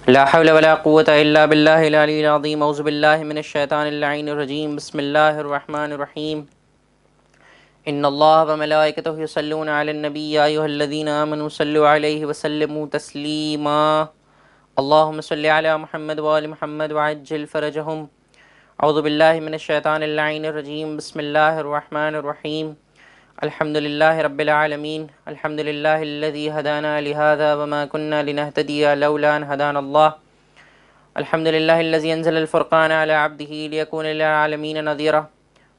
لا حول ولا قوة إلا بالله العلي العظيم أعوذ بالله من الشيطان اللعين الرجيم بسم الله الرحمن الرحيم إن الله وملائكته يصلون على النبي يا أيها الذين آمنوا صلوا عليه وسلموا تسليما اللهم صل على محمد وآل محمد وعجل فرجهم أعوذ بالله من الشيطان اللعين الرجيم بسم الله الرحمن الرحيم الحمد لله رب العالمين الحمد لله الذي هدانا لهذا وما كنا لنهتدي لولا أن هدانا الله الحمد لله الذي أنزل الفرقان على عبده ليكون للعالمين نذيرا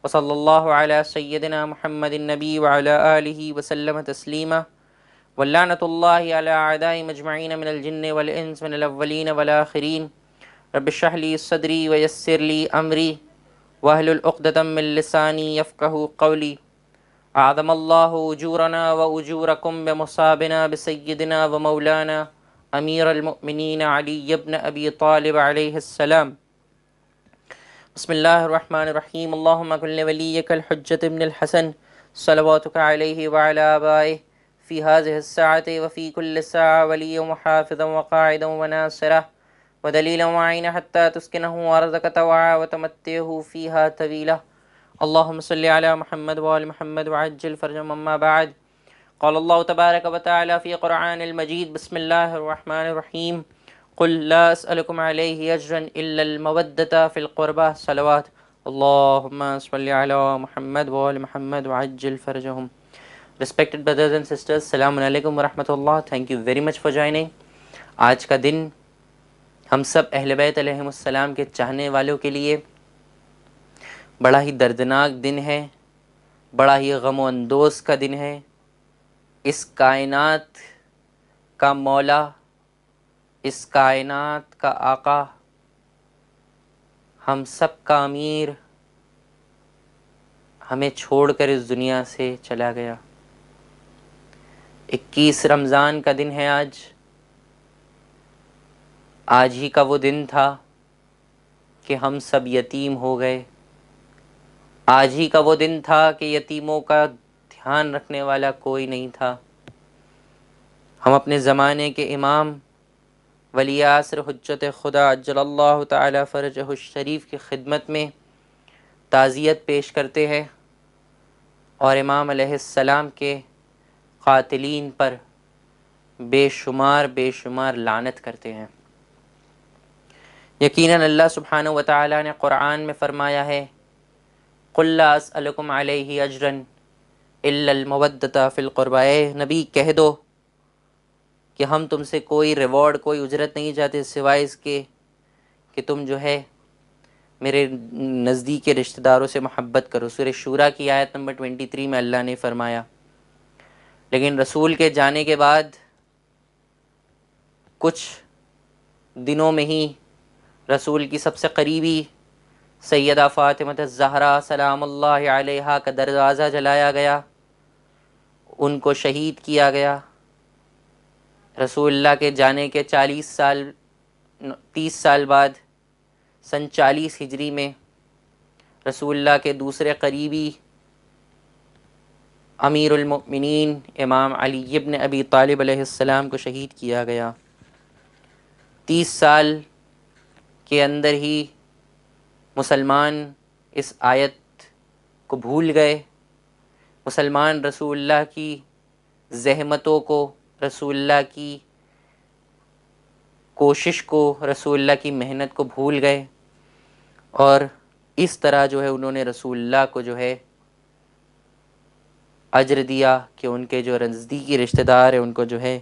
وصلى الله على سيدنا محمد النبي وعلى آله وسلم تسليما واللعنة الله على أعداء مجمعين من الجن والإنس من الأولين والآخرين رب اشرح لي صدري ويسر لي أمري واحلل عقدة من لساني يفقهوا قولي أعظم الله أجورنا وأجوركم بمصابنا بسيدنا ومولانا أمير المؤمنين علي بن أبي طالب عليه السلام بسم الله الرحمن الرحيم اللهم كن لوليك الحجة ابن الحسن صلواتك عليه وعلى آبائه في هذه الساعة وفي كل ساعة وليا وحافظا وقاعدا وناصرا ودليلا وعينا حتى تسكنه أرضك طوعا وتمتعه فيها طويلا اللهم صل على محمد وآل محمد وعجل فرجهم أما بعد قال الله تبارك وتعالى في قرآن المجيد بسم الله الرحمن الرحيم قل لا أسألكم عليه أجرا إلا المودة في القربى صلوات اللهم صل على محمد وآل محمد وعجل فرجهم. Respected brothers and sisters, السلام علیکم ورحمۃ اللہ. Thank you very much for joining. آج کا دن ہم سب اہل بیت علیہم السلام کے چاہنے والوں کے لیے بڑا ہی دردناک دن ہے، بڑا ہی غم و اندوز کا دن ہے. اس کائنات کا مولا، اس کائنات کا آقا، ہم سب کا امیر ہمیں چھوڑ کر اس دنیا سے چلا گیا. 21 رمضان کا دن ہے آج. آج ہی کا وہ دن تھا کہ ہم سب یتیم ہو گئے. آج ہی کا وہ دن تھا کہ یتیموں کا دھیان رکھنے والا کوئی نہیں تھا. ہم اپنے زمانے کے امام ولی عصر حجت خدا عجل اللہ تعالی فرجہ الشریف کی خدمت میں تعزیت پیش کرتے ہیں اور امام علیہ السلام کے قاتلین پر بے شمار لعنت کرتے ہیں. یقیناً اللہ سبحانہ و تعالی نے قرآن میں فرمایا ہے قل لا اسألکم علیہ اجرا الا المودۃ فی القربى. اے نبی کہہ دو کہ ہم تم سے کوئی ریوارڈ، کوئی اجرت نہیں چاہتے سوائے اس کے کہ تم جو ہے میرے نزدیک رشتہ داروں سے محبت کرو. سورہ شورى کی آیت نمبر 23 میں اللہ نے فرمایا. لیکن رسول کے جانے کے بعد کچھ دنوں میں ہی رسول کی سب سے قریبی سیدہ فاطمہ الزہرا سلام اللہ علیہا کا دروازہ جلایا گیا، ان کو شہید کیا گیا. رسول اللہ کے جانے کے 30 سال بعد سن 40 ہجری میں رسول اللہ کے دوسرے قریبی امیر المؤمنین امام علی ابن ابی طالب علیہ السلام کو شہید کیا گیا. 30 سال کے اندر ہی مسلمان اس آیت کو بھول گئے. مسلمان رسول اللہ کی زحمتوں کو، رسول اللہ کی کوشش کو، رسول اللہ کی محنت کو بھول گئے اور اس طرح جو ہے انہوں نے رسول اللہ کو جو ہے اجر دیا کہ ان کے جو نزدیکی رشتہ دار ہیں ان کو جو ہے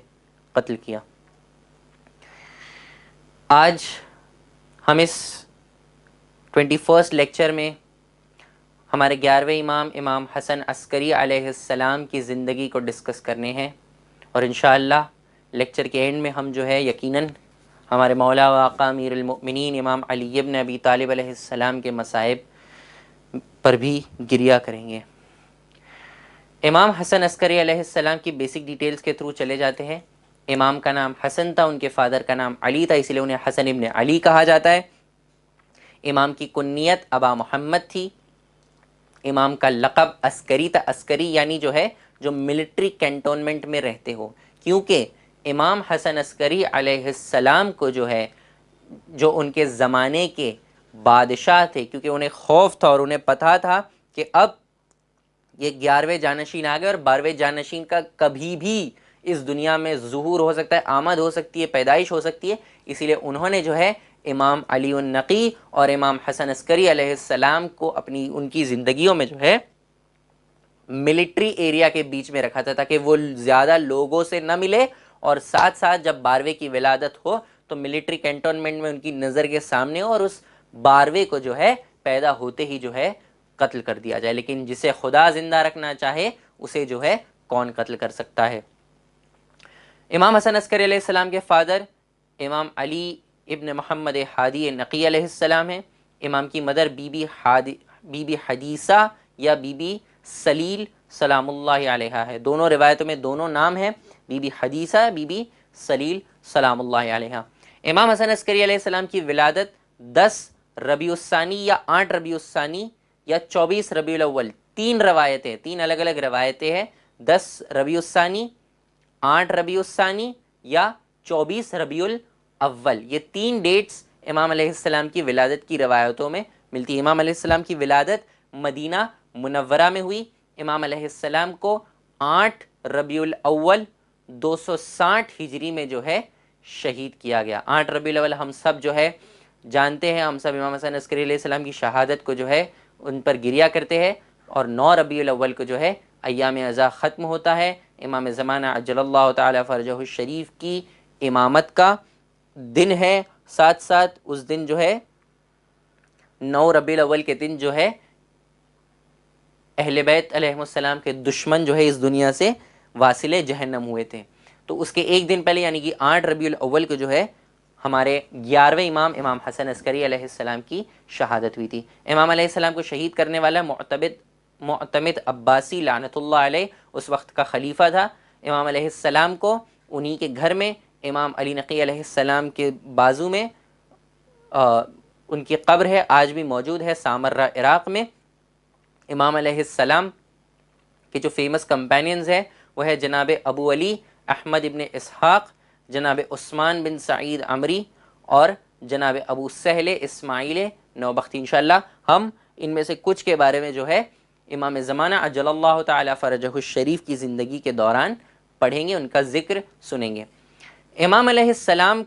قتل کیا. آج ہم اس 21 لیکچر میں ہمارے 11ویں امام امام حسن عسکری علیہ السلام کی زندگی کو ڈسکس کرنے ہیں اور انشاءاللہ لیکچر کے اینڈ میں ہم جو ہے یقیناً ہمارے مولا و آقا امیر المؤمنین امام علی ابن ابی طالب علیہ السلام کے مصائب پر بھی گریہ کریں گے. امام حسن عسکری علیہ السلام کی بیسک ڈیٹیلز کے تھرو چلے جاتے ہیں. امام کا نام حسن تھا، ان کے فادر کا نام علی تھا، اس لیے انہیں حسن ابن علی کہا جاتا ہے. امام کی کنیت ابا محمد تھی. امام کا لقب عسکری تھا. عسکری یعنی جو ہے جو ملٹری کینٹونمنٹ میں رہتے ہو، کیونکہ امام حسن عسکری علیہ السلام کو جو ہے، جو ان کے زمانے کے بادشاہ تھے، کیونکہ انہیں خوف تھا اور انہیں پتہ تھا کہ اب یہ 11ویں جانشین آ گئے اور 12ویں جانشین کا کبھی بھی اس دنیا میں ظہور ہو سکتا ہے، آمد ہو سکتی ہے، پیدائش ہو سکتی ہے، اسی لیے انہوں نے جو ہے امام علی النقی اور امام حسن عسکری علیہ السلام کو ان کی زندگیوں میں جو ہے ملٹری ایریا کے بیچ میں رکھا تھا، تاکہ وہ زیادہ لوگوں سے نہ ملے، اور ساتھ ساتھ جب 12ویں کی ولادت ہو تو ملٹری کینٹونمنٹ میں ان کی نظر کے سامنے ہو، اور اس 12ویں کو جو ہے پیدا ہوتے ہی جو ہے قتل کر دیا جائے۔ لیکن جسے خدا زندہ رکھنا چاہے اسے جو ہے کون قتل کر سکتا ہے؟ امام حسن عسکری علیہ السلام کے فادر امام علی ابن محمد ہادی نقی علیہ السلام ہیں۔ امام کی مدر بی بی حدیثہ یا بی بی سلیل سلام اللہ علیہا ہے۔ دونوں روایتوں میں دونوں نام ہیں، be be Hadisa, be be Salil سلام اللہ علیہا۔ امام حسن عسکری علیہ السلام کی ولادت 10 ربیع الثانی یا 8 ربیع الثانی یا 24 ربیع الاول، تین الگ الگ روایتیں ہیں، 10 ربیع الثانی، 8 ربیع الثانی یا 24 ربیع الاول۔ یہ تین ڈیٹس امام علیہ السلام کی ولادت کی روایتوں میں ملتی ہے۔ امام علیہ السلام کی ولادت مدینہ منورہ میں ہوئی۔ امام علیہ السلام کو 8 ربیع الاول 260 ہجری میں جو ہے شہید کیا گیا۔ 8 ربیع الاول ہم سب جو ہے جانتے ہیں، ہم سب امام حسن عسکری علیہ السلام کی شہادت کو جو ہے ان پر گریا کرتے ہیں، اور 9 ربیع الاول کو جو ہے ایام عزا ختم ہوتا ہے، امام زمانہ عجل اللہ تعالی فرجہ الشریف کی امامت کا دن ہے۔ ساتھ ساتھ اس دن جو ہے 9 ربیع الاول کے دن جو ہے اہل بیت علیہ السلام کے دشمن جو ہے اس دنیا سے واصل جہنم ہوئے تھے، تو اس کے ایک دن پہلے یعنی کہ 8 ربیع الاول کو جو ہے ہمارے 11ویں امام حسن عسکری علیہ السلام کی شہادت ہوئی تھی۔ امام علیہ السلام کو شہید کرنے والا معتمد عباسی لعنت اللہ علیہ اس وقت کا خلیفہ تھا۔ امام علیہ السلام کو انہی کے گھر میں امام علی نقی علیہ السلام کے بازو میں ان کی قبر ہے، آج بھی موجود ہے سامرہ عراق میں۔ امام علیہ السلام کے جو فیمس کمپینینز ہیں وہ ہے جناب ابو علی احمد ابن اسحاق، جناب عثمان بن سعید عمری اور جناب ابو سہل اسماعیل نوبختی۔ انشاءاللہ ہم ان میں سے کچھ کے بارے میں جو ہے امام زمانہ عجل اللہ تعالی فرجہ الشریف کی زندگی کے دوران پڑھیں گے، ان کا ذکر سنیں گے۔ امام علیہ السلام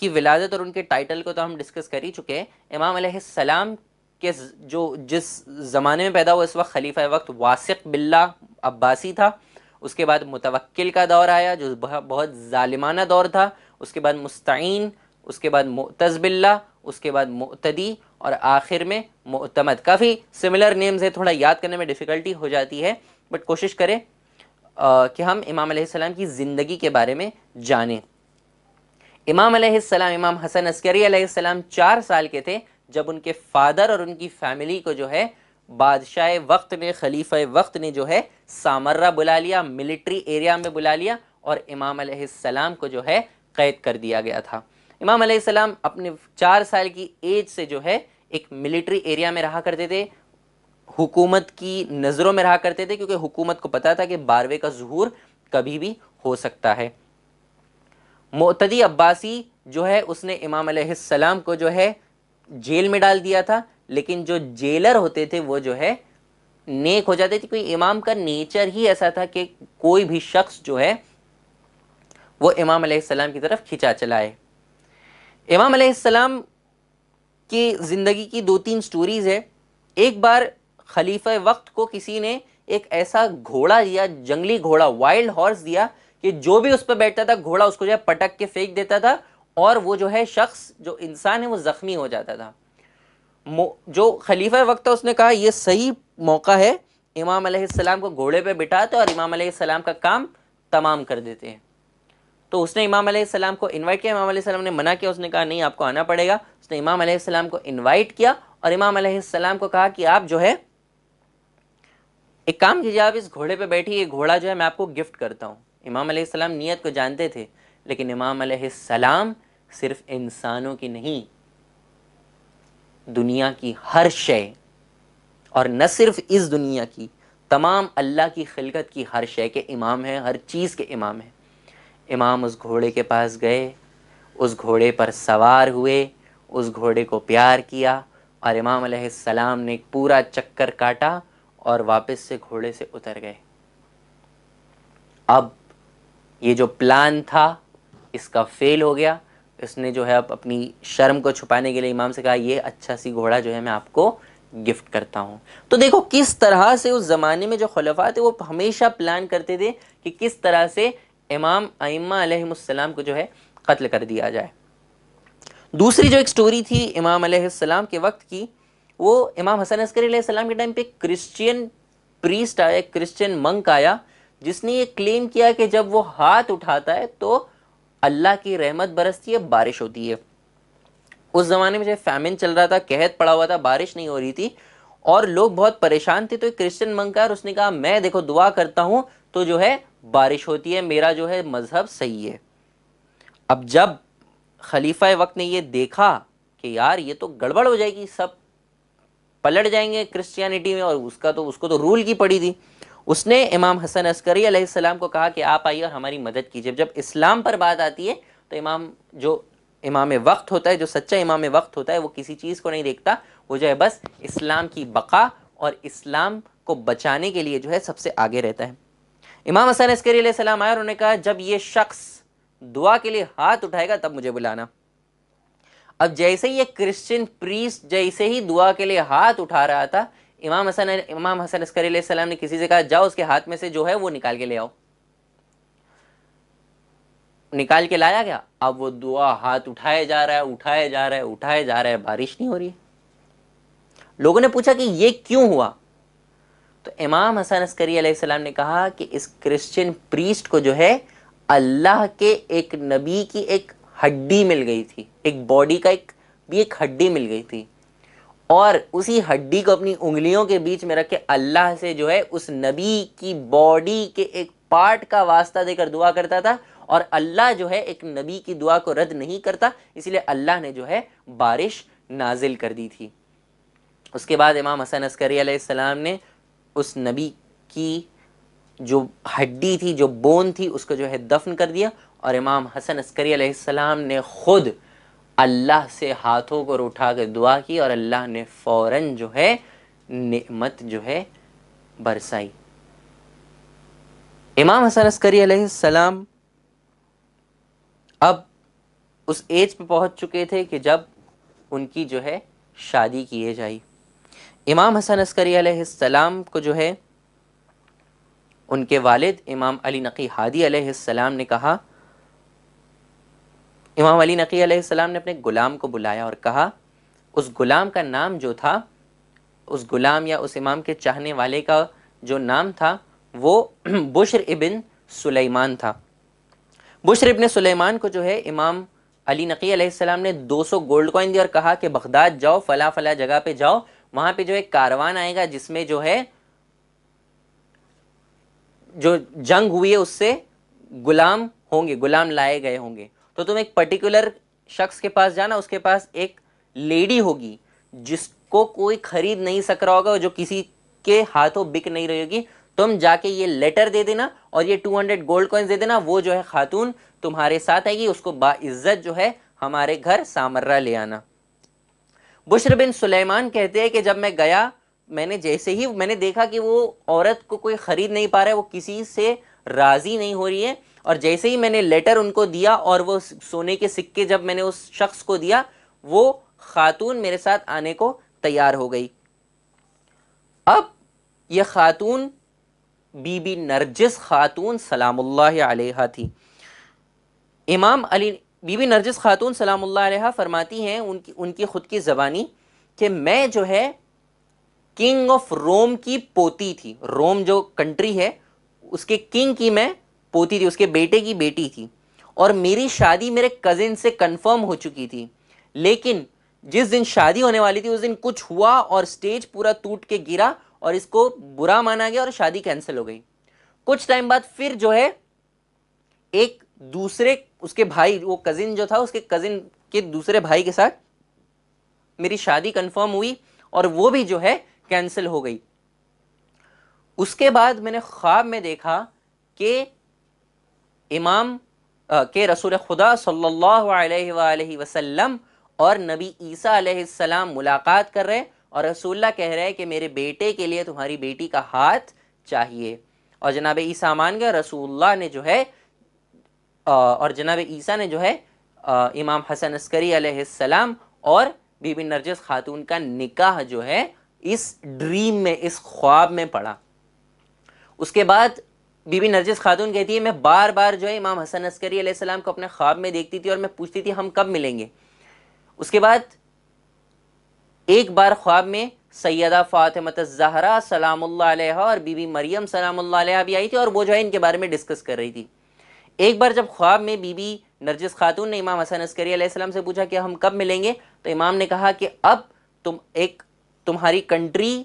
کی ولادت اور ان کے ٹائٹل کو تو ہم ڈسکس کر ہی چکے ہیں۔ امام علیہ السلام کے جس زمانے میں پیدا ہوا اس وقت خلیفہ وقت واثق باللہ عباسی تھا، اس کے بعد متوکل کا دور آیا جو بہت ظالمانہ دور تھا، اس کے بعد مستعین، اس کے بعد معتز باللہ، اس کے بعد معتدی، اور آخر میں معتمد۔ کافی سملر نیمز ہیں، تھوڑا یاد کرنے میں ڈیفیکلٹی ہو جاتی ہے، بٹ کوشش کریں کہ ہم امام علیہ السلام کی زندگی کے بارے میں جانیں۔ امام علیہ السلام، امام حسن عسکری علیہ السلام 4 سال کے تھے جب ان کے فادر اور ان کی فیملی کو جو ہے بادشاہ وقت نے، خلیفہ وقت نے جو ہے سامرہ بلا لیا، ملٹری ایریا میں بلا لیا، اور امام علیہ السلام کو جو ہے قید کر دیا گیا تھا۔ امام علیہ السلام اپنے 4 سال کی ایج سے جو ہے ایک ملٹری ایریا میں رہا کرتے تھے، حکومت کی نظروں میں رہا کرتے تھے، کیونکہ حکومت کو پتا تھا کہ 12ویں کا ظہور کبھی بھی ہو سکتا ہے۔ معتدی عباسی جو ہے اس نے امام علیہ السلام کو جو ہے جیل میں ڈال دیا تھا، لیکن جو جیلر ہوتے تھے وہ جو ہے نیک ہو جاتے تھے، کیونکہ امام کا نیچر ہی ایسا تھا کہ کوئی بھی شخص جو ہے وہ امام علیہ السلام کی طرف کھینچا چلائے۔ امام علیہ السلام کی زندگی کی 2-3 سٹوریز ہے۔ ایک بار خلیفہ وقت کو کسی نے ایک ایسا گھوڑا دیا، جنگلی گھوڑا، وائلڈ ہارس دیا، کہ جو بھی اس پہ بیٹھتا تھا گھوڑا اس کو جو ہے پٹک کے پھینک دیتا تھا، اور وہ جو ہے شخص، جو انسان ہے، وہ زخمی ہو جاتا تھا۔ جو خلیفہ وقت تھا اس نے کہا یہ صحیح موقع ہے، امام علیہ السلام کو گھوڑے پہ بٹھاتے اور امام علیہ السلام کا کام تمام کر دیتے ہیں۔ تو اس نے امام علیہ السلام کو انوائٹ کیا، امام علیہ السلام نے منع کیا، اس نے کہا نہیں آپ کو آنا پڑے گا۔ اس نے امام علیہ السلام کو انوائٹ کیا اور امام علیہ السلام کو کہا کہ آپ جو ہے ایک کام کیجیے، آپ اس گھوڑے پہ بیٹھیے، یہ گھوڑا جو ہے میں آپ کو گفٹ کرتا ہوں۔ امام علیہ السلام نیت کو جانتے تھے، لیکن امام علیہ السلام صرف انسانوں کی نہیں، دنیا کی ہر شے، اور نہ صرف اس دنیا کی، تمام اللہ کی خلقت کی ہر شے کے امام ہیں، ہر چیز کے امام ہیں۔ امام اس گھوڑے کے پاس گئے، اس گھوڑے پر سوار ہوئے، اس گھوڑے کو پیار کیا، اور امام علیہ السلام نے ایک پورا چکر کاٹا اور واپس سے گھوڑے سے اتر گئے۔ اب یہ جو پلان تھا اس کا فیل ہو گیا۔ اس نے جو ہے اب اپنی شرم کو چھپانے کے لیے امام سے کہا یہ اچھا سی گھوڑا جو ہے میں آپ کو گفٹ کرتا ہوں۔ تو دیکھو کس طرح سے اس زمانے میں جو خلفاء تھے وہ ہمیشہ پلان کرتے تھے کہ کس طرح سے امام ائمہ علیہ السلام کو جو ہے قتل کر دیا جائے۔ دوسری جو ایک سٹوری تھی امام علیہ السلام کے وقت کی، وہ امام حسن عسکری علیہ السلام کے ٹائم پہ کرسچین پریسٹ آیا، کرسچین منک آیا، جس نے یہ کلیم کیا کہ جب وہ ہاتھ اٹھاتا ہے تو اللہ کی رحمت برستی ہے، بارش ہوتی ہے۔ اس زمانے میں جو فیمن چل رہا تھا، قحط پڑا ہوا تھا، بارش نہیں ہو رہی تھی اور لوگ بہت پریشان تھے، تو ایک کرسچن منک آیا اور اس نے کہا میں دیکھو دعا کرتا ہوں تو جو ہے بارش ہوتی ہے، میرا جو ہے مذہب صحیح ہے۔ اب جب خلیفہ وقت نے یہ دیکھا کہ یار یہ تو گڑبڑ ہو جائے گی، سب پلٹ جائیں گے کرسچینٹی میں، اور اس کو تو رول کی پڑی تھی، اس نے امام حسن عسکری علیہ السلام کو کہا کہ آپ آئیے اور ہماری مدد کیجیے۔ جب اسلام پر بات آتی ہے تو امام وقت ہوتا ہے، جو سچا امام وقت ہوتا ہے، وہ کسی چیز کو نہیں دیکھتا، وہ جو ہے بس اسلام کی بقا اور اسلام کو بچانے کے لیے جو ہے سب سے آگے رہتا ہے۔ امام حسن عسکری علیہ السلام آئے اور انہوں نے کہا جب یہ شخص دعا کے لیے ہاتھ اٹھائے گا تب مجھے بلانا۔ اب جیسے ہی یہ کرسچن پریسٹ جیسے ہی دعا کے لیے ہاتھ اٹھا رہا تھا، امام حسن عسکری علیہ السلام نے کسی سے کہا جاؤ اس کے ہاتھ میں سے جو ہے وہ نکال کے لے آؤ۔ نکال کے لایا گیا، اب وہ دعا ہاتھ اٹھائے جا رہا ہے، اٹھائے جا رہا ہے، اٹھائے جا رہا ہے، بارش نہیں ہو رہی ہے۔ لوگوں نے پوچھا کہ یہ کیوں ہوا؟ تو امام حسن عسکری علیہ السلام نے کہا کہ اس کرسچن پریسٹ کو جو ہے اللہ کے ایک نبی کی ایک ہڈی مل گئی تھی، ایک باڈی کا ایک ہڈی مل گئی تھی، اور اسی ہڈی کو اپنی انگلیوں کے بیچ میں رکھ کے اللہ سے جو ہے اس نبی کی باڈی کے ایک پارٹ کا واسطہ دے کر دعا کرتا تھا، اور اللہ جو ہے ایک نبی کی دعا کو رد نہیں کرتا، اسی لیے اللہ نے جو ہے بارش نازل کر دی تھی۔ اس کے بعد امام حسن عسکری علیہ السلام نے اس نبی کی جو ہڈی تھی، جو بون تھی، اس کو جو ہے دفن کر دیا، اور امام حسن عسکری علیہ السلام نے خود اللہ سے ہاتھوں کو اٹھا کے دعا کی اور اللہ نے فوراً جو ہے نعمت جو ہے برسائی۔ امام حسن عسکری علیہ السلام اب اس ایج پہ پہنچ چکے تھے کہ جب ان کی جو ہے شادی کیے جائے۔ امام حسن عسکری علیہ السلام کو جو ہے ان کے والد امام علی نقی ہادی علیہ السلام نے کہا، امام علی نقی علیہ السلام نے اپنے غلام کو بلایا اور کہا، اس غلام کا نام جو تھا، اس غلام یا اس امام کے چاہنے والے کا جو نام تھا وہ بشر ابن سلیمان تھا۔ بشر ابن سلیمان کو جو ہے امام علی نقی علیہ السلام نے 200 گولڈ کوائن دی اور کہا کہ بغداد جاؤ، فلاں فلاں جگہ پہ جاؤ، وہاں پہ جو ایک کاروان آئے گا جس میں جو ہے جو جنگ ہوئی ہے اس سے غلام ہوں گے، غلام لائے گئے ہوں گے، تو تم ایک پرٹیکولر شخص کے پاس جانا، اس کے پاس ایک لیڈی ہوگی جس کو کوئی خرید نہیں سک رہا ہوگا، جو کسی کے ہاتھوں بک نہیں رہے گی، تم جا کے یہ لیٹر دے دینا اور یہ 200 گولڈ کوئنز دے دینا، وہ جو ہے خاتون تمہارے ساتھ آئے گی، اس کو باعزت جو ہے ہمارے گھر سامرہ لے آنا۔ بشر بن سلیمان کہتے ہیں کہ جب میں گیا، میں نے جیسے ہی میں نے دیکھا کہ وہ عورت کو کوئی خرید نہیں پا رہا ہے، وہ کسی سے راضی نہیں ہو رہی ہے، اور جیسے ہی میں نے لیٹر ان کو دیا اور وہ سونے کے سکے جب میں نے اس شخص کو دیا، وہ خاتون میرے ساتھ آنے کو تیار ہو گئی۔ اب یہ خاتون بی بی نرجس خاتون سلام اللہ علیہا تھی۔ امام علی بی بی نرجس خاتون سلام اللہ علیہا فرماتی ہیں ان کی خود کی زبانی کہ میں جو ہے کنگ آف روم کی پوتی تھی، روم جو کنٹری ہے اس کے کنگ کی میں پوتی تھی، اس کے بیٹے کی بیٹی تھی، اور میری شادی میرے کزن سے کنفرم ہو چکی تھی، لیکن جس دن شادی ہونے والی تھی اس دن کچھ ہوا اور سٹیج پورا ٹوٹ کے گرا اور اس کو برا مانا گیا اور شادی کینسل ہو گئی۔ کچھ ٹائم بعد پھر جو ہے ایک دوسرے اس کے بھائی، وہ کزن جو تھا اس کے کزن کے دوسرے بھائی کے ساتھ میری شادی کنفرم ہوئی اور وہ بھی جو ہے کینسل ہو گئی۔ اس کے بعد میں نے خواب میں دیکھا کہ امام کہ رسول خدا صلی اللہ علیہ وآلہ وسلم اور نبی عیسیٰ علیہ السلام ملاقات کر رہے، اور رسول اللہ کہہ رہے کہ میرے بیٹے کے لیے تمہاری بیٹی کا ہاتھ چاہیے، اور جناب عیسیٰ مان گئے۔ رسول اللہ نے جو ہے اور جناب عیسیٰ نے جو ہے امام حسن عسکری علیہ السلام اور بی بی نرجس خاتون کا نکاح جو ہے اس ڈریم میں، اس خواب میں پڑھا۔ اس کے بعد بی بی نرجس خاتون کہتی ہے میں بار بار جو ہے امام حسن عسکری علیہ السلام کو اپنے خواب میں دیکھتی تھی اور میں پوچھتی تھی ہم کب ملیں گے۔ اس کے بعد ایک بار خواب میں سیدہ فاطمہ الزہرا سلام اللہ علیہ اور بی بی مریم سلام اللہ علیہ بھی آئی تھی، اور وہ جو ہے ان کے بارے میں ڈسکس کر رہی تھی۔ ایک بار جب خواب میں بی بی نرجس خاتون نے امام حسن عسکری علیہ السلام سے پوچھا کہ ہم کب ملیں گے، تو امام نے کہا کہ اب تمہاری کنٹری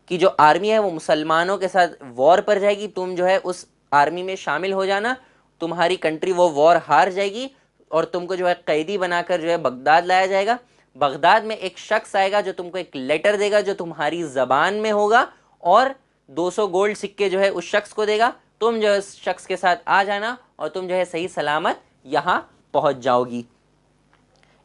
کی جو آرمی ہے وہ مسلمانوں کے ساتھ وار پر جائے گی، تم جو ہے اس آرمی میں شامل ہو جانا، تمہاری کنٹری وہ وار ہار جائے گی اور تم کو جو ہے قیدی بنا کر جو ہے بغداد لایا جائے گا۔ بغداد میں ایک شخص آئے گا جو تم کو ایک لیٹر دے گا جو تمہاری زبان میں ہوگا، اور 200 گولڈ سکے جو ہے اس شخص کو دے گا، تم جو ہے اس شخص کے ساتھ آ جانا اور تم جو ہے صحیح سلامت یہاں پہنچ جاؤ گی۔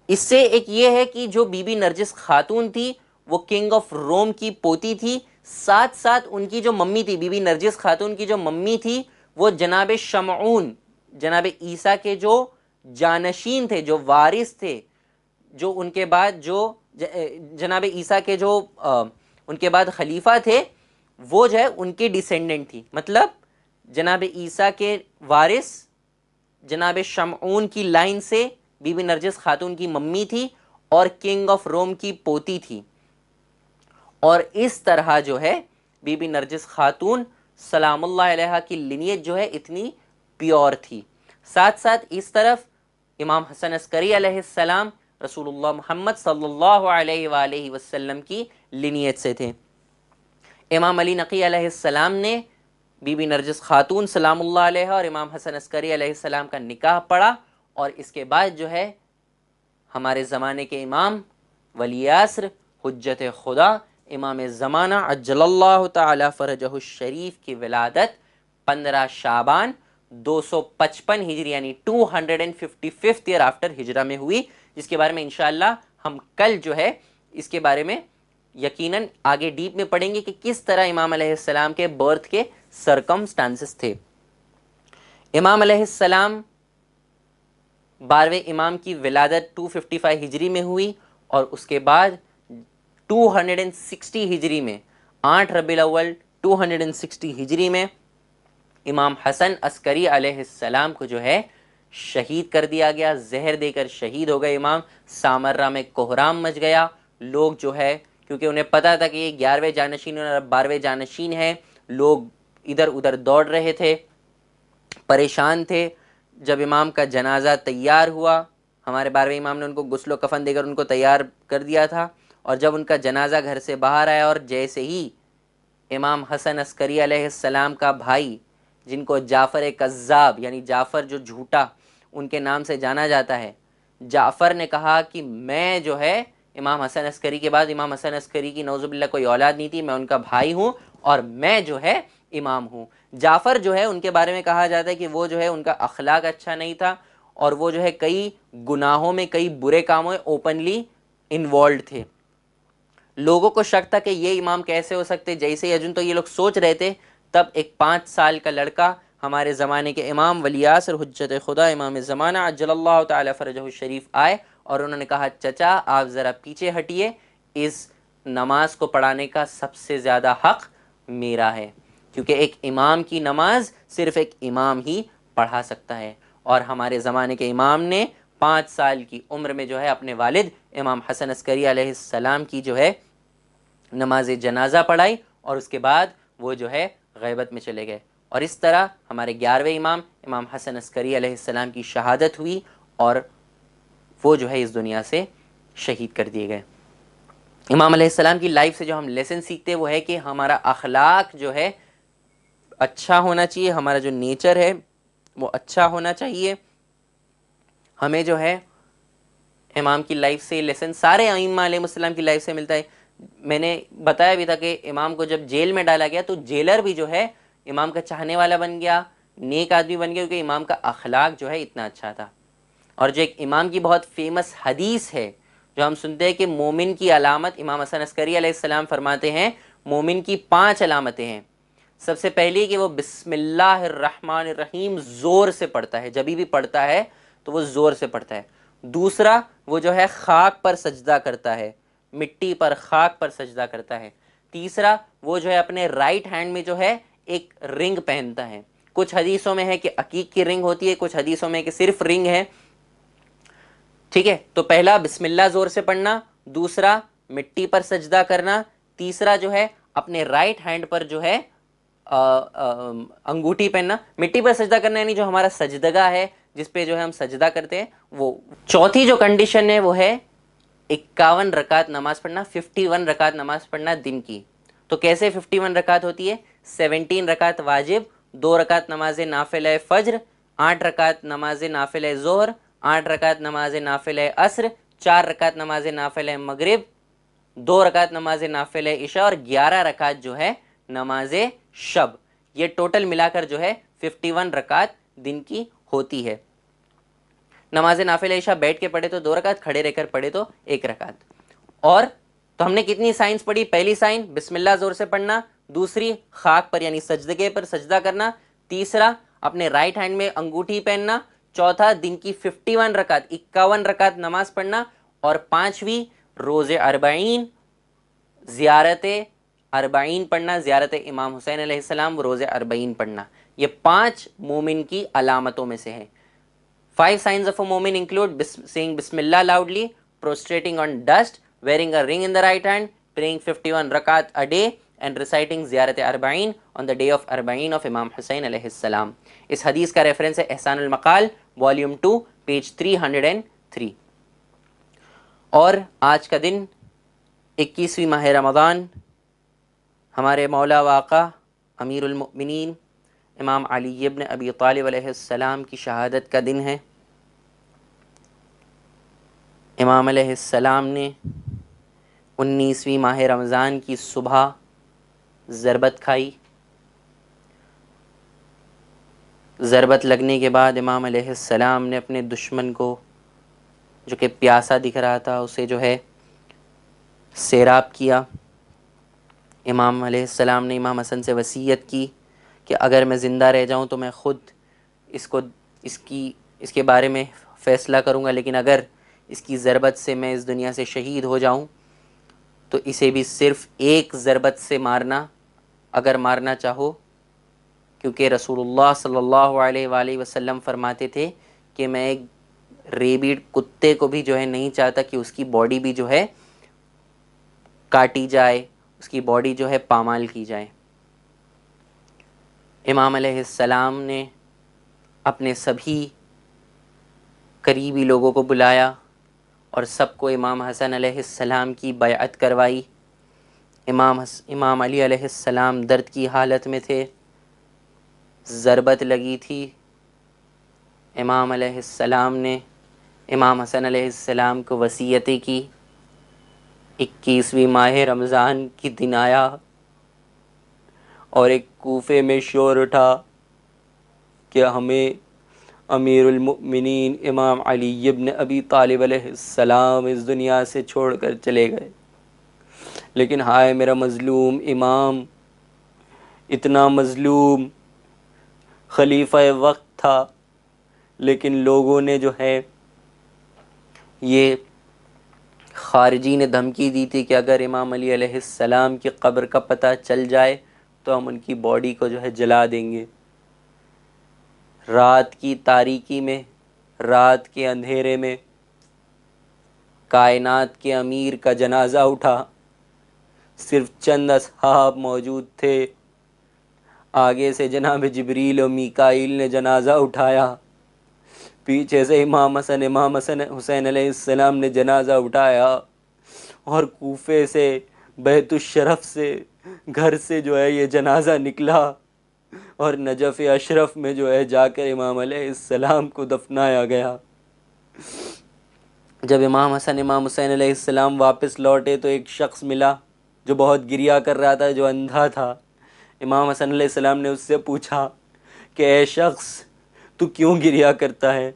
اس سے ایک یہ ہے کہ جو بی بی نرجس خاتون تھی وہ کنگ آف روم کی پوتی تھی، ساتھ ساتھ ان کی جو ممی تھی، بی بی نرجس خاتون کی جو ممی تھی وہ جناب شمعون، جناب عیسیٰ کے جو جانشین تھے، جو وارث تھے، جو ان کے بعد جو جناب عیسیٰ کے جو ان کے بعد خلیفہ تھے، وہ جو ہے ان کے ڈیسینڈنٹ تھی۔ مطلب جناب عیسیٰ کے وارث جناب شمعون کی لائن سے بی بی نرجس خاتون کی ممی تھی اور کنگ آف روم کی پوتی تھی، اور اس طرح جو ہے بی بی نرجس خاتون سلام اللہ علیہ کی لینیج جو ہے اتنی پیور تھی۔ ساتھ ساتھ اس طرف امام حسن عسکری علیہ السلام رسول اللہ محمد صلی اللہ علیہ وآلہ وسلم کی لینیج سے تھے۔ امام علی نقی علیہ السلام نے بی بی نرجس خاتون سلام اللہ علیہ اور امام حسن عسکری علیہ السلام کا نکاح پڑھا، اور اس کے بعد جو ہے ہمارے زمانے کے امام ولی عصر حجت خدا امام زمانہ عجل اللہ تعالی فرجہ الشریف کی ولادت 15 شعبان 255 ہجری یعنی 255 ایئر آفٹر ہجرہ میں ہوئی، جس کے بارے میں انشاءاللہ ہم کل جو ہے اس کے بارے میں یقیناً آگے ڈیپ میں پڑھیں گے کہ کس طرح امام علیہ السلام کے برتھ کے سرکمسٹانسز تھے۔ امام علیہ السلام 12ویں امام کی ولادت 255 ہجری میں ہوئی، اور اس کے بعد 260 ہجری میں 8 ربیع الاول 260 ہجری میں امام حسن عسکری علیہ السلام کو جو ہے شہید کر دیا گیا، زہر دے کر شہید ہو گئے امام۔ سامرہ میں کوہرام مچ گیا، لوگ جو ہے کیونکہ انہیں پتا تھا کہ یہ 11ویں جانشین اور 12ویں جانشین ہیں، لوگ ادھر ادھر دوڑ رہے تھے، پریشان تھے۔ جب امام کا جنازہ تیار ہوا، ہمارے 12ویں امام نے ان کو غسل و کفن دے کر ان کو تیار کر دیا تھا، اور جب ان کا جنازہ گھر سے باہر آیا اور جیسے ہی امام حسن عسکری علیہ السلام کا بھائی، جن کو جعفر کذاب یعنی جعفر جو جھوٹا ان کے نام سے جانا جاتا ہے، جعفر نے کہا کہ میں جو ہے امام حسن عسکری کے بعد امام حسن عسکری کی نعوذ باللہ کوئی اولاد نہیں تھی، میں ان کا بھائی ہوں اور میں جو ہے امام ہوں۔ جعفر جو ہے ان کے بارے میں کہا جاتا ہے کہ وہ جو ہے ان کا اخلاق اچھا نہیں تھا، اور وہ جو ہے کئی گناہوں میں، کئی برے کاموں میں اوپنلی انوالوڈ تھے۔ لوگوں کو شک تھا کہ یہ امام کیسے ہو سکتے، جیسے اجن تو یہ لوگ سوچ رہے تھے، تب ایک 5 سال کا لڑکا ہمارے زمانے کے امام ولی عصر حجت خدا امام زمانہ عجل اللہ تعالی فرجہ الشریف آئے، اور انہوں نے کہا چچا آپ ذرا پیچھے ہٹیے، اس نماز کو پڑھانے کا سب سے زیادہ حق میرا ہے، کیونکہ ایک امام کی نماز صرف ایک امام ہی پڑھا سکتا ہے۔ اور ہمارے زمانے کے امام نے 5 سال کی عمر میں جو ہے اپنے والد امام حسن عسکری علیہ السلام کی جو ہے نماز جنازہ پڑھائی، اور اس کے بعد وہ جو ہے غیبت میں چلے گئے، اور اس طرح ہمارے 11ویں امام امام حسن عسکری علیہ السلام کی شہادت ہوئی، اور وہ جو ہے اس دنیا سے شہید کر دیے گئے۔ امام علیہ السلام کی لائف سے جو ہم لیسن سیکھتے وہ ہے کہ ہمارا اخلاق جو ہے اچھا ہونا چاہیے، ہمارا جو نیچر ہے وہ اچھا ہونا چاہیے۔ ہمیں جو ہے امام کی لائف سے لیسن سارے ائمہ علیہ السلام کی لائف سے ملتا ہے۔ میں نے بتایا بھی تھا کہ امام کو جب جیل میں ڈالا گیا تو جیلر بھی جو ہے امام کا چاہنے والا بن گیا، نیک آدمی بن گئے کیونکہ امام کا اخلاق جو ہے اتنا اچھا تھا. اور جو ایک امام کی بہت فیمس حدیث ہے جو ہم سنتے ہیں کہ مومن کی علامت، امام حسن عسکری علیہ السلام فرماتے ہیں مومن کی 5 علامتیں ہیں. سب سے پہلی کہ وہ بسم اللہ الرحمن الرحیم زور سے پڑھتا ہے، جبھی بھی پڑھتا ہے تو وہ زور سے پڑھتا ہے. دوسرا وہ جو ہے خاک پر سجدہ کرتا ہے، مٹی پر خاک پر سجدہ کرتا ہے. تیسرا وہ جو ہے اپنے رائٹ ہینڈ میں جو ہے ایک رنگ پہنتا ہے. کچھ حدیثوں میں ہے کہ عقیق کی رنگ ہوتی ہے، کچھ حدیثوں میں کہ صرف رنگ ہے. ٹھیک ہے، تو پہلا بسم اللہ زور سے پڑھنا، دوسرا مٹی پر سجدہ کرنا، تیسرا جو ہے اپنے رائٹ ہینڈ پر جو ہے انگوٹھی پہننا. مٹی پر سجدہ کرنا یعنی جو ہمارا سجدگاہ ہے جس پہ جو ہے ہم سجدہ کرتے ہیں وہ. چوتھی جو کنڈیشن ہے وہ ہے 51 رکعت نماز پڑھنا، 51 رکعت نماز پڑھنا دن کی. تو کیسے 51 رکعت ہوتی ہے؟ 17 رکعت واجب، 2 رکعت نماز نافلہ فجر، 8 رکعت نماز نافلہ ظہر، 8 رکعت نماز نافلہ عصر، 4 رکعت نماز نافلہ مغرب، 2 رکعت نماز نافلہ عشاء اور 11 رکعت جو ہے نماز شب. یہ ٹوٹل ملا کر جو ہے 51 رکعت دن کی ہوتی ہے. نماز نافلہ عشاء بیٹھ کے پڑھے تو 2 رکعت، کھڑے رہ کر پڑھے تو 1 رکعت. اور تو ہم نے کتنی سائنس پڑھی؟ پہلی سائن بسم اللہ زور سے پڑھنا، دوسری خاک پر یعنی سجدگے پر سجدہ کرنا، تیسرا اپنے رائٹ ہینڈ میں انگوٹھی پہننا، چوتھا دن کی 51 رکعت 51 رکعت نماز پڑھنا، اور پانچویں روز اربعین زیارت اربعین پڑھنا، زیارت امام حسین علیہ السلام روز اربعین پڑھنا. یہ 5 مومن کی علامتوں میں سے ہے. 5 signs of a mu'min include saying Bismillah loudly, prostrating on dust, wearing a ring in the right hand, praying 51 rakat a day, and reciting Ziyarat Arba'in on the day of Arba'in of Imam Hussain alayhi salam. اس حدیث کا reference ہے احسان المقال volume 2 page 303. اور آج کا دن 21ویں ماہ رمضان ہمارے مولا و آقا امیر المؤمنین امام علی ابن ابی طالب علیہ السلام کی شہادت کا دن ہے. امام علیہ السلام نے 19ویں ماہ رمضان کی صبح ضربت کھائی. ضربت لگنے کے بعد امام علیہ السلام نے اپنے دشمن کو جو کہ پیاسا دکھ رہا تھا اسے جو ہے سیراب کیا. امام علیہ السلام نے امام حسن سے وصیت کی کہ اگر میں زندہ رہ جاؤں تو میں خود اس کے بارے میں فیصلہ کروں گا، لیکن اگر اس کی ضربت سے میں اس دنیا سے شہید ہو جاؤں تو اسے بھی صرف ایک ضربت سے مارنا اگر مارنا چاہو، کیونکہ رسول اللہ صلی اللہ علیہ وآلہ وسلم فرماتے تھے کہ میں ایک ریبیڈ کتے کو بھی جو ہے نہیں چاہتا کہ اس کی باڈی بھی جو ہے کاٹی جائے، اس کی باڈی جو ہے پامال کی جائے. امام علیہ السلام نے اپنے سبھی قریبی لوگوں کو بلایا اور سب کو امام حسن علیہ السلام کی بیعت کروائی. امام علی علیہ السلام درد کی حالت میں تھے، ضربت لگی تھی. امام علیہ السلام نے امام حسن علیہ السلام کو وصیتیں کی. 21ویں ماہ رمضان کی دن آیا اور ایک کوفے میں شور اٹھا کہ ہمیں امیر المؤمنین امام علی ابن ابی طالب علیہ السلام اس دنیا سے چھوڑ کر چلے گئے. لیکن ہائے میرا مظلوم امام، اتنا مظلوم خلیفہ وقت تھا، لیکن لوگوں نے جو ہے یہ خارجی نے دھمکی دی تھی کہ اگر امام علی علیہ السلام کی قبر کا پتہ چل جائے تو ہم ان کی باڈی کو جو ہے جلا دیں گے. رات کی تاریکی میں، رات کے اندھیرے میں کائنات کے امیر کا جنازہ اٹھا. صرف چند اصحاب موجود تھے. آگے سے جناب جبریل و میکائیل نے جنازہ اٹھایا، پیچھے سے امام حسن حسین علیہ السلام نے جنازہ اٹھایا، اور کوفے سے بیت الشرف سے گھر سے جو ہے یہ جنازہ نکلا اور نجف اشرف میں جو ہے جا کر امام علیہ السلام کو دفنایا گیا. جب امام حسن امام حسین علیہ السلام واپس لوٹے تو ایک شخص ملا جو بہت گریا کر رہا تھا، جو اندھا تھا. امام حسن علیہ السلام نے اس سے پوچھا کہ اے شخص تو کیوں گریا کرتا ہے؟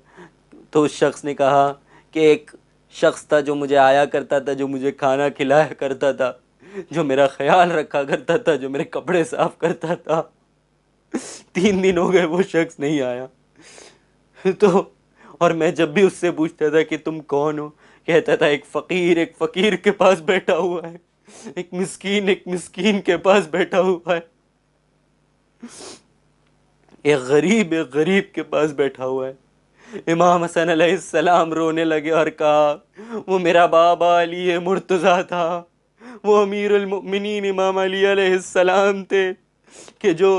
تو اس شخص نے کہا کہ ایک شخص تھا جو مجھے آیا کرتا تھا، جو مجھے کھانا کھلایا کرتا تھا، جو میرا خیال رکھا کرتا تھا، جو میرے کپڑے صاف کرتا تھا، 3 دن ہو گئے وہ شخص نہیں آیا۔ تو اور میں جب بھی اس سے پوچھتا تھا کہ تم کون ہو، کہتا تھا ایک فقیر کے پاس بیٹھا ہوا ہے، ایک مسکین کے پاس بیٹھا ہوا ہے، ایک غریب کے پاس بیٹھا ہوا ہے۔ امام حسن علیہ السلام رونے لگے اور کہا وہ میرا بابا علی مرتضیٰ تھا، وہ امیر المؤمنین امام علی علیہ السلام تھے کہ جو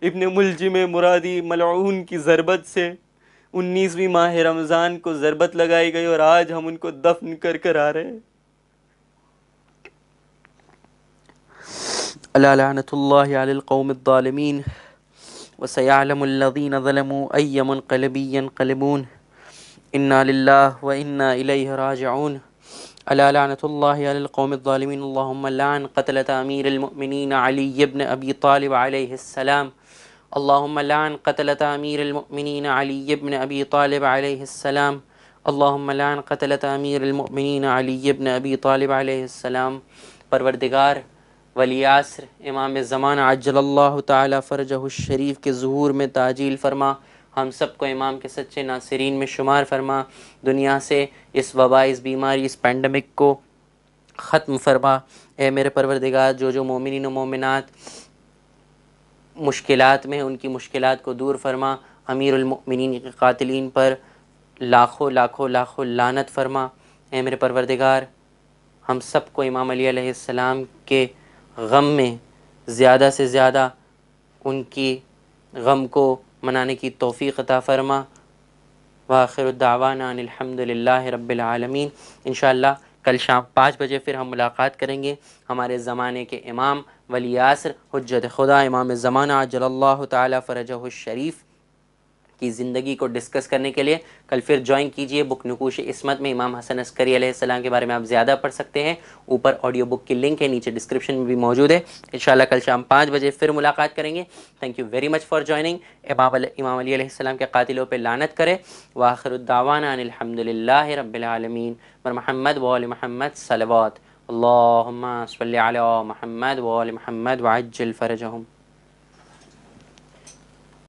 ابن ملجم مرادی ملعون کی ضربت سے 19ویں ماہ رمضان کو ضربت لگائی گئی، اور آج ہم ان کو دفن کر آ رہے ہیں۔ الا لعنت اللہ علی القوم الظالمین وسيعلم الذين ظلموا أي منقلب ينقلبون إنا لله وإنا إليه راجعون ألا لعنة الله على القوم الظالمين اللهم لعن قتلة أمير المؤمنين علي بن أبي طالب عليه السلام اللهم لعن قتلة أمير المؤمنين علي بن أبي طالب عليه السلام اللهم لعن قتلة أمير المؤمنين علي بن أبي طالب عليه السلام۔ پروردگار ولی عصر امام زمانہ عجل اللہ تعالی فرجہ الشریف کے ظہور میں تعجیل فرما، ہم سب کو امام کے سچے ناصرین میں شمار فرما، دنیا سے اس وبا، اس بیماری، اس پینڈمک کو ختم فرما۔ اے میرے پروردگار، جو مومنین و مومنات مشکلات میں ہیں ان کی مشکلات کو دور فرما، امیر المؤمنین کے قاتلین پر لاکھوں لاکھوں لاکھوں لعنت فرما۔ اے میرے پروردگار، ہم سب کو امام علی علیہ السلام کے غم میں زیادہ سے زیادہ ان کی غم کو منانے کی توفیق عطا فرما۔ وآخر الدعوانا ان الحمد للہ رب العالمین۔ انشاءاللہ کل شام 5 بجے پھر ہم ملاقات کریں گے ہمارے زمانے کے امام ولی عصر حجت خدا امام زمانہ عجل اللہ تعالی فرجہ الشریف کی زندگی کو ڈسکس کرنے کے لیے کل پھر جوائن کیجئے۔ بک نقوش عصمت میں امام حسن عسکری علیہ السلام کے بارے میں آپ زیادہ پڑھ سکتے ہیں، اوپر آڈیو بک کی لنک ہے، نیچے ڈسکرپشن میں بھی موجود ہے۔ انشاءاللہ کل شام 5 بجے پھر ملاقات کریں گے۔ Thank you very much for joining. امام علی علیہ السلام کے قاتلوں پہ لعنت کرے۔ وآخر الدعوانا ان الحمد للہ رب العالمین۔ محمد وآل محمد صلوات، اللہم صلی علی محمد وآل محمد وعجل فرجہم۔